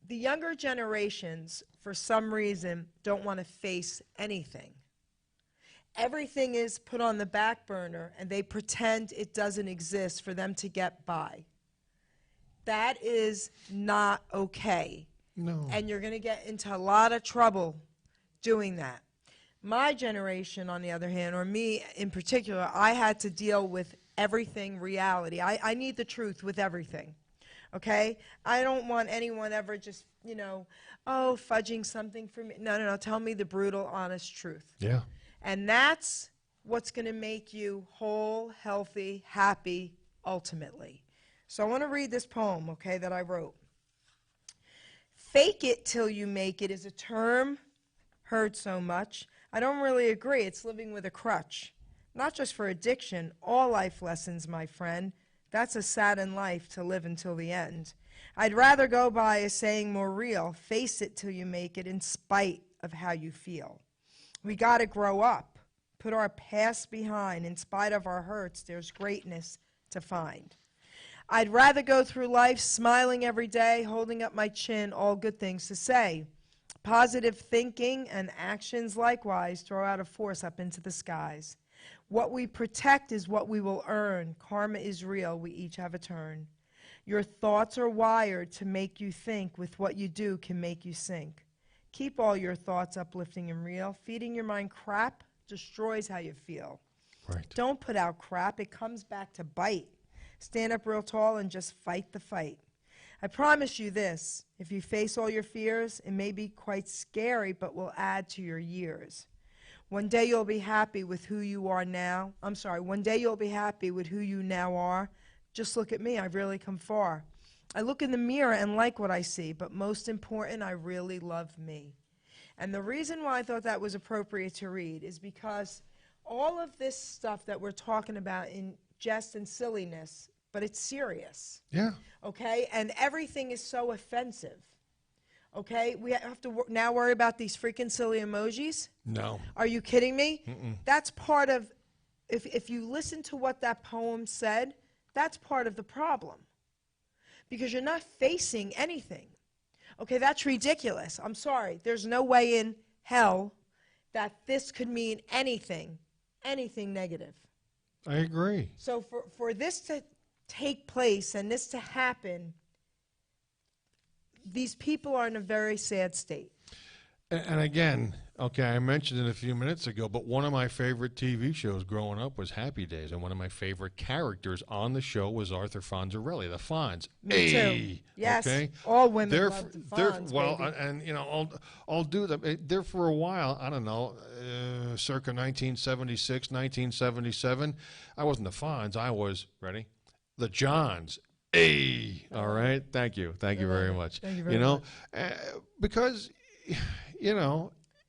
the younger generations, for some reason, don't want to face anything. Everything is put on the back burner, and they pretend it doesn't exist for them to get by. That is not okay. No. And you're going to get into a lot of trouble doing that. My generation, on the other hand, or me in particular, I had to deal with everything reality. I need the truth with everything, okay? I don't want anyone ever just, fudging something for me. No. Tell me the brutal, honest truth. Yeah. And that's what's going to make you whole, healthy, happy, ultimately. So I want to read this poem, okay, that I wrote. Fake it till you make it is a term heard so much. I don't really agree. It's living with a crutch. Not just for addiction, all life lessons, my friend. That's a saddened life to live until the end. I'd rather go by a saying more real. Face it till you make it in spite of how you feel. We got to grow up, put our past behind. In spite of our hurts, there's greatness to find. I'd rather go through life smiling every day, holding up my chin, all good things to say. Positive thinking and actions likewise throw out a force up into the skies. What we protect is what we will earn. Karma is real. We each have a turn. Your thoughts are wired to make you think. With what you do can make you sink. Keep all your thoughts uplifting and real. Feeding your mind crap destroys how you feel. Right. Don't put out crap. It comes back to bite. Stand up real tall and just fight the fight. I promise you this, if you face all your fears, it may be quite scary, but will add to your years. One day you'll be happy with who you are now. One day you'll be happy with who you now are. Just look at me, I've really come far. I look in the mirror and like what I see, but most important, I really love me. And the reason why I thought that was appropriate to read is because all of this stuff that we're talking about in jest and silliness, but it's serious. Yeah. Okay? And everything is so offensive. Okay? We have to now worry about these freaking silly emojis? No. Are you kidding me? That's part of, if you listen to what that poem said, that's part of the problem. Because you're not facing anything. Okay, that's ridiculous. I'm sorry. There's no way in hell that this could mean anything negative. I agree. So for this to take place and this to happen, these people are in a very sad state. And again, okay, I mentioned it a few minutes ago, but one of my favorite TV shows growing up was Happy Days, and one of my favorite characters on the show was Arthur Fonzarelli, the Fonz. Me too. Yes, okay? all women love the Fonz, well, baby. and I'll do them. There for a while, I don't know, circa 1976, 1977. I wasn't the Fonz. I was, ready? The Johns. Hey, all right. Thank you very much. Thank you very much. Because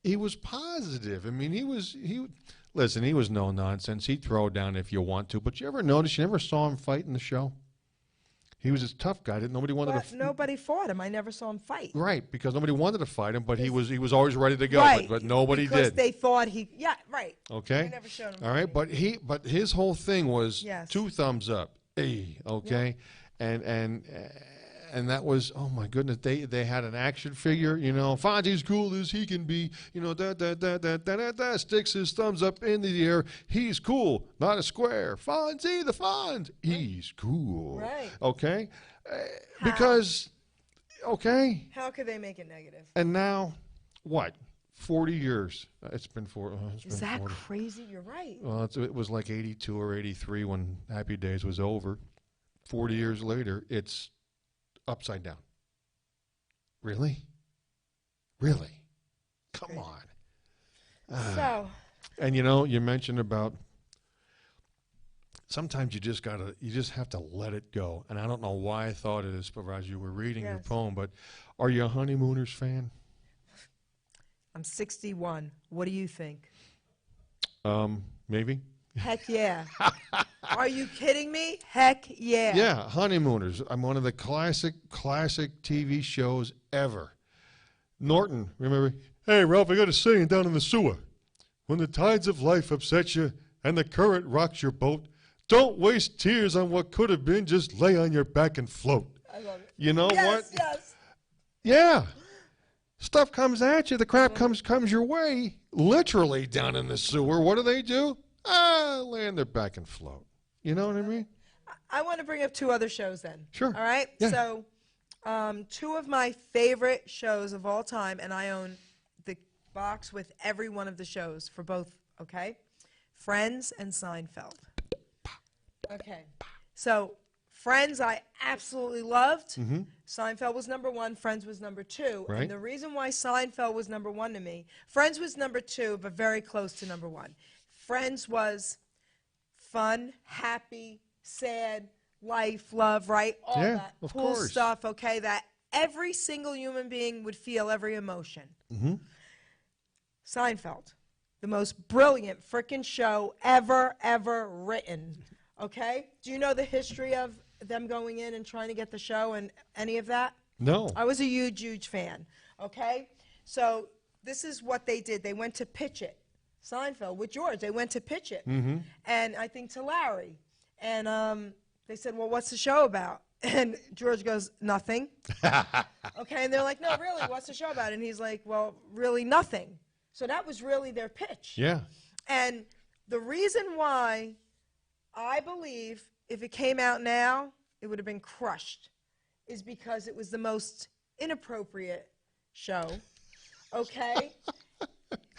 he was positive. I mean, he was no nonsense. He'd throw down if you want to. But you ever notice you never saw him fight in the show? He was this tough guy that nobody wanted But to. nobody fought him. I never saw him fight. Right, because nobody wanted to fight him, but he was always ready to go. Right, But nobody because did. they thought right. Okay. They never showed him All right, fighting. but his whole thing was Yes. 2 thumbs up. Hey, okay, and that was, oh my goodness, they had an action figure, Fonzie's cool as he can be, sticks his thumbs up into the air. He's cool, not a square. Fonzie the Fonz, he's cool. Right. Okay, because, okay. How could they make it negative? And now, what? 40 years. It's been Is that 40. crazy? You're right. Well, it was like 82 or 83 when Happy Days was over. 40 years later, it's upside down. Really? Really? Come on. So, And you mentioned about sometimes you just have to let it go. And I don't know why I thought of this, but as you were reading your Yes. poem, but are you a Honeymooners fan? I'm 61. What do you think? Maybe. Heck yeah. Are you kidding me? Heck yeah. Yeah, Honeymooners. I'm one of the classic TV shows ever. Norton, remember? Hey, Ralph, I got a saying down in the sewer. When the tides of life upset you and the current rocks your boat, don't waste tears on what could have been. Just lay on your back and float. I love it. You know what? Yes. Yeah. Stuff comes at you. The crap comes your way. Literally down in the sewer. What do? Lay on their back and float. You know what I mean? I want to bring up 2 other shows then. Sure. All right? Yeah. So, 2 of my favorite shows of all time, and I own the box with every one of the shows for both, okay? Friends and Seinfeld. Okay. So, Friends I absolutely loved. Seinfeld was number 1. Friends was number 2. Right. And the reason why Seinfeld was number 1 to me, Friends was number 2, but very close to number 1. Friends was fun, happy, sad, life, love, right? All Yeah, that of cool course. stuff, okay, that every single human being would feel every emotion. Seinfeld, the most brilliant freaking show ever written, okay? Do you know the history of them going in and trying to get the show and any of that? No. I was a huge fan, okay? So this is what they did. They went to pitch it. Seinfeld with George. They went to pitch it. And I think to Larry. And they said, well, what's the show about? And George goes, nothing. Okay, and they're like, no, really, what's the show about? And he's like, well, really nothing. So that was really their pitch. Yeah. And the reason why I believe if it came out now, it would have been crushed is because it was the most inappropriate show. Okay?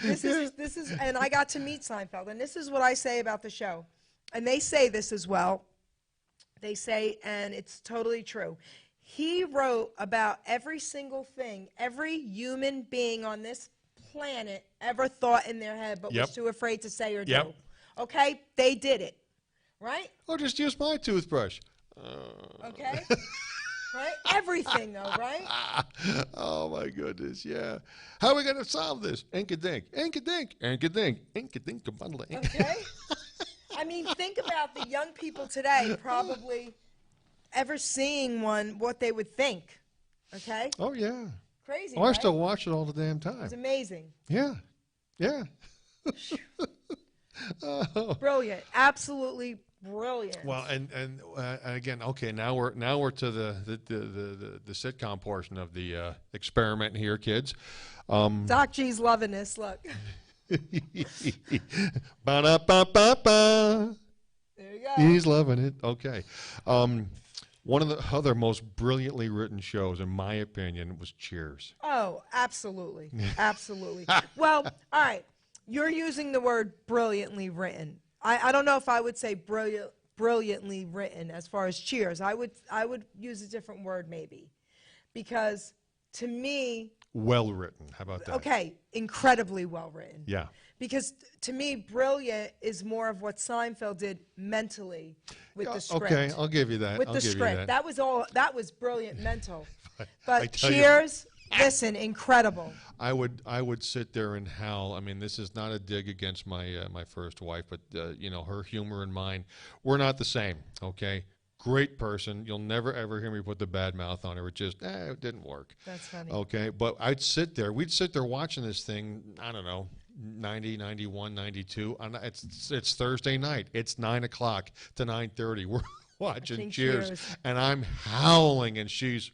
This is, and I got to meet Seinfeld, and this is what I say about the show. And they say this as well. They say, and it's totally true. He wrote about every single thing every human being on this planet ever thought in their head, but Yep. was too afraid to say or Yep. do. Okay? They did it. Right? Oh, just use my toothbrush. Okay? Right? Everything, though, right? Oh, my goodness, yeah. How are we going to solve this? Ink-a-dink, ink-a-dink, ink-a-dink, ink-a-dink, a bundle of ink. Okay? I mean, think about the young people today probably ever seeing one, what they would think. Okay? Oh, yeah. Crazy, Oh, I right? still watch it all the damn time. It's amazing. Yeah. Yeah. Brilliant. Absolutely brilliant. Well, and again, okay, now we're to the sitcom portion of the experiment here, kids. Doc G's loving this. Look. Ba-da-ba-ba-ba. There you go. He's loving it. Okay. One of the other most brilliantly written shows, in my opinion, was Cheers. Oh, absolutely. Absolutely. Well, all right. You're using the word brilliantly written. I don't know if I would say brilliantly written as far as Cheers. I would use a different word maybe. Because to me, Well written. How about that? okay, incredibly well written. Yeah. Because to me, brilliant is more of what Seinfeld did mentally with the script. Okay, I'll give you that. With I'll the give script. You that. That was all. That was brilliant mental. I But tell you- Cheers, listen, incredible. I would sit there and howl. I mean, this is not a dig against my my first wife, but you know, her humor and mine, we're not the same. Okay, great person. You'll never ever hear me put the bad mouth on her. It just it didn't work. That's funny. Okay, but I'd sit there. We'd sit there watching this thing. I don't know, 90, 91, 92. It's Thursday night. It's 9 o'clock to 9:30. We're watching think Cheers, Cheers. and I'm howling, and she's.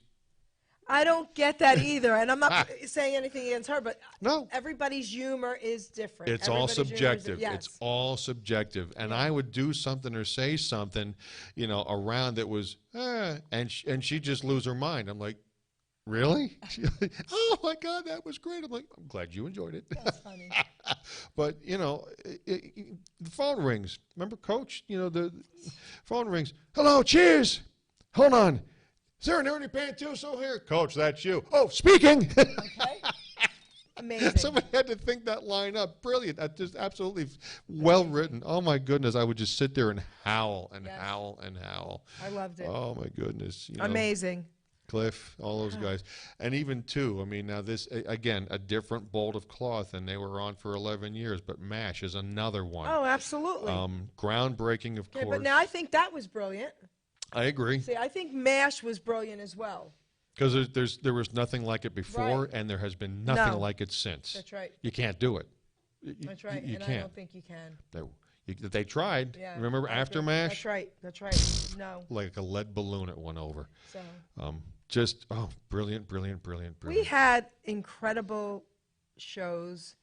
I don't get that either, and I'm not saying anything against her, but No. everybody's humor is different. It's all Everybody's humor is- subjective. yes. It's all subjective. And I would do something or say something, you know, around that was, and she'd just lose her mind. I'm like, Really? Oh my God, that was great. I'm like, I'm glad you enjoyed it. That's funny. But you know, the phone rings. Remember, Coach? You know, the phone rings. Hello, cheers. Hold on. Is there an Ernie Pantuso here? Coach, that's you. Oh, speaking. Okay. Amazing. Somebody had to think that line up. Brilliant. That just absolutely well written. Oh my goodness, I would just sit there and howl and howl and howl. I loved it. Oh my goodness. You know, Amazing. Cliff, all those guys. And even too, I mean, now this, again, a different bolt of cloth, and they were on for 11 years, but MASH is another one. Oh, absolutely. Groundbreaking, of Okay, course. but now I think that was brilliant. I agree. See, I think MASH was brilliant as well. Because there was nothing like it before, Right. and there has been nothing No. like it since. That's right. You can't do it. That's right. You and can't. I don't think you can. They tried. Yeah. Remember I after agree. MASH? That's right. That's right. No. Like a lead balloon it went over. So Just, brilliant, brilliant, brilliant, we brilliant. had incredible shows.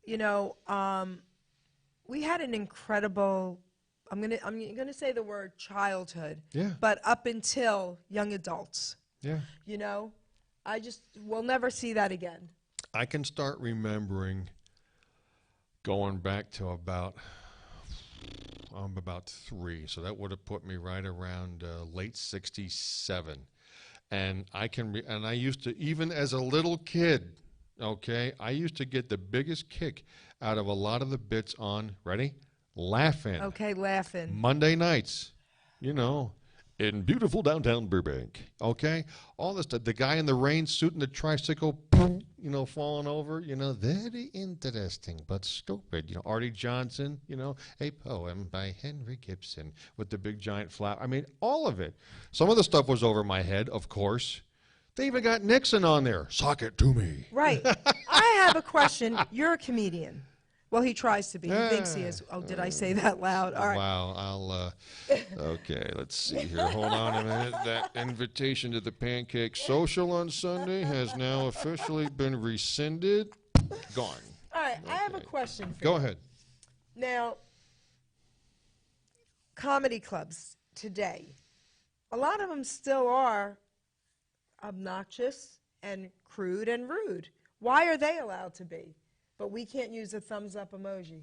You know, we had an incredible. I'm gonna say the word childhood. Yeah. But up until young adults, Yeah. you know, we'll never see that again. I can start remembering going back to about 3, so that would have put me right around late '67, and I used to, even as a little kid, okay, I used to get the biggest kick out of a lot of the bits on Laughing. Okay, laughing. Monday nights, you know, in beautiful downtown Burbank. Okay, all this stuff. The guy in the rain suit and the tricycle, boom, you know, falling over. You know, very interesting but stupid. You know, Artie Johnson. You know, a poem by Henry Gibson with the big giant flower. I mean, all of it. Some of the stuff was over my head, of course. They even got Nixon on there. Sock it to me. Right. I have a question. You're a comedian. Well, he tries to be. He thinks he is. Oh, did I say that loud? All right. Wow, okay, let's see here. Hold on a minute. That invitation to the Pancake Social on Sunday has now officially been rescinded. Gone. All right. I have a question for you. Go ahead. Now, comedy clubs today, a lot of them still are obnoxious and crude and rude. Why are they allowed to be? But we can't use a thumbs up emoji.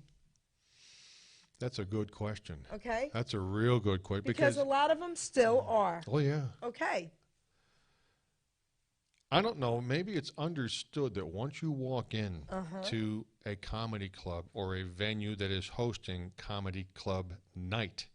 That's a good question. Okay? That's a real good question. Because a lot of them still are. Oh, yeah. Okay. I don't know. Maybe it's understood that once you walk in to a comedy club or a venue that is hosting comedy club night,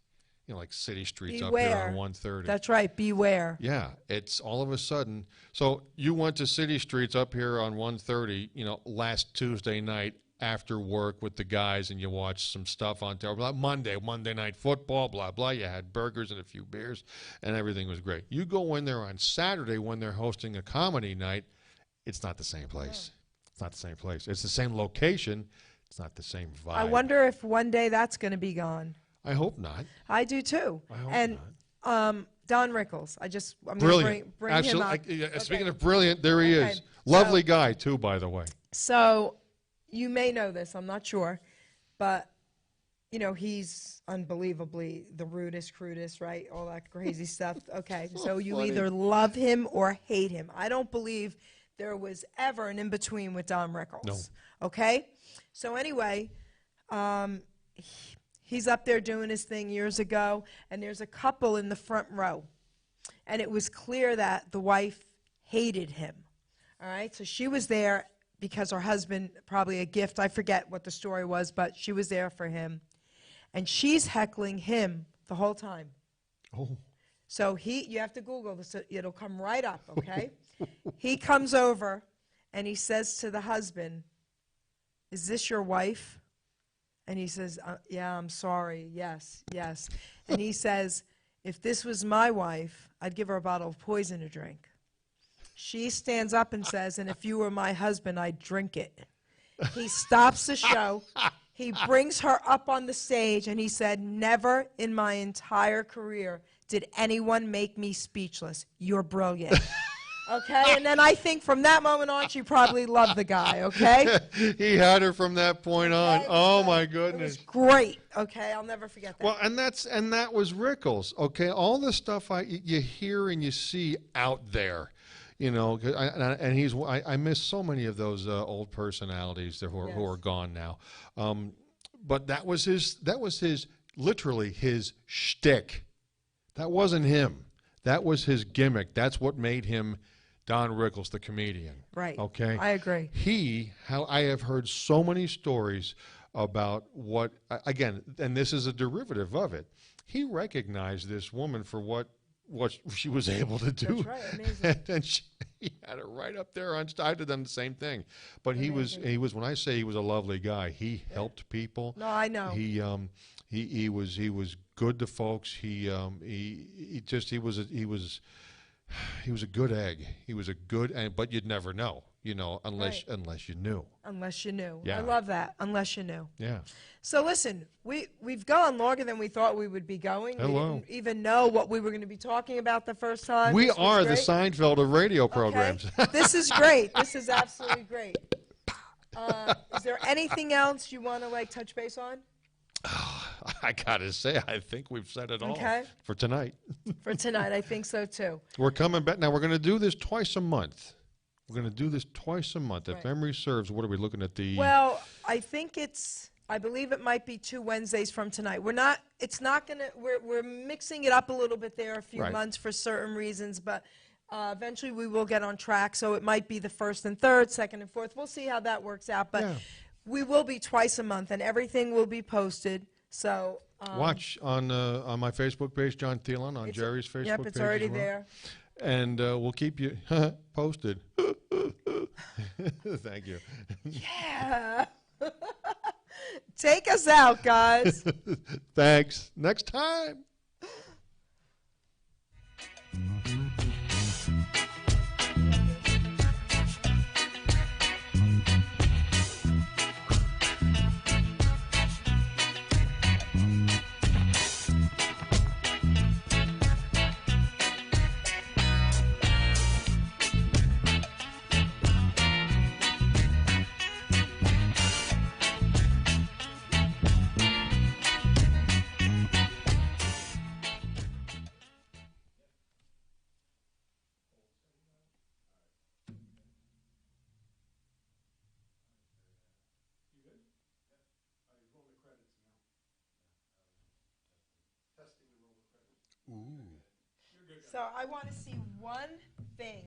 you know, like City Streets up here on 130. That's right. Beware. Yeah, it's all of a sudden. So you went to City Streets up here on 130, you know, last Tuesday night after work with the guys, and you watched some stuff on television. Monday Night Football, blah, blah. You had burgers and a few beers, and everything was great. You go in there on Saturday when they're hosting a comedy night, it's not the same place. It's not the same place. It's the same location. It's not the same vibe. I wonder if one day that's going to be gone. I hope not. I do too. I hope and Don Rickles. I'm Brilliant. going to bring Absolutely. him up. Speaking of brilliant, there he is. Lovely guy, too, by the way. So you may know this. I'm not sure. But, you know, he's unbelievably the rudest, crudest, right? All that crazy stuff. Okay. So you funny. either love him or hate him. I don't believe there was ever an in-between with Don Rickles. No. Okay? So anyway, he's up there doing his thing years ago, and there's a couple in the front row. And it was clear that the wife hated him. All right? So she was there because her husband, probably a gift, I forget what the story was, but she was there for him. And she's heckling him the whole time. Oh. So you have to Google this, it'll come right up, okay? He comes over, and he says to the husband, "Is this your wife?" And he says, "Yeah, I'm sorry, yes, yes." And he says, "If this was my wife, I'd give her a bottle of poison to drink." She stands up and says, "And if you were my husband, I'd drink it." He stops the show. He brings her up on the stage, and he said, "Never in my entire career did anyone make me speechless. You're brilliant." Okay, and then I think from that moment on, she probably loved the guy, okay? He had her from that point on. Okay, Oh, my It goodness. was great, okay? I'll never forget that. Well, and that was Rickles, okay? All the stuff you hear and you see out there, You know, and I miss so many of those old personalities that who are gone now. But that was his literally his shtick. That wasn't him. That was his gimmick. That's what made him Don Rickles, the comedian. Right. Okay. I agree. How I have heard so many stories about what, again, and this is a derivative of it. He recognized this woman for what she was able to do. That's right. Amazing. And he had it right up there on stage. I'd have done the same thing. But he was when I say he was a lovely guy, he helped people. No, I know. He was good to folks. He was a good egg. He was a good, but you'd never know, you know, unless you knew. Unless you knew. Yeah. I love that. Unless you knew. Yeah. So listen, we've gone longer than we thought we would be going. Hello. We didn't even know what we were going to be talking about the first time. We This was are the great. Seinfeld of radio programs. Okay. This is great. This is absolutely great. Is there anything else you want to touch base on? I gotta say, I think we've said it all Okay. for tonight. For tonight, I think so too. We're coming back now. We're going to do this twice a month. We're going to do this twice a month. If Right. memory serves, what are we looking at? Well, I believe it might be 2 Wednesdays from tonight. We're mixing it up a little bit there a few Right. months for certain reasons, but eventually we will get on track. So it might be the 1st and 3rd, 2nd and 4th. We'll see how that works out. But Yeah. we will be twice a month, and everything will be posted. So Watch on my Facebook page, John Theillon, on it's- Geri's Facebook page. Yep, it's as already well. there. And we'll keep you posted. Thank you. Yeah. Take us out, guys. Thanks. Next time. So I want to see one thing.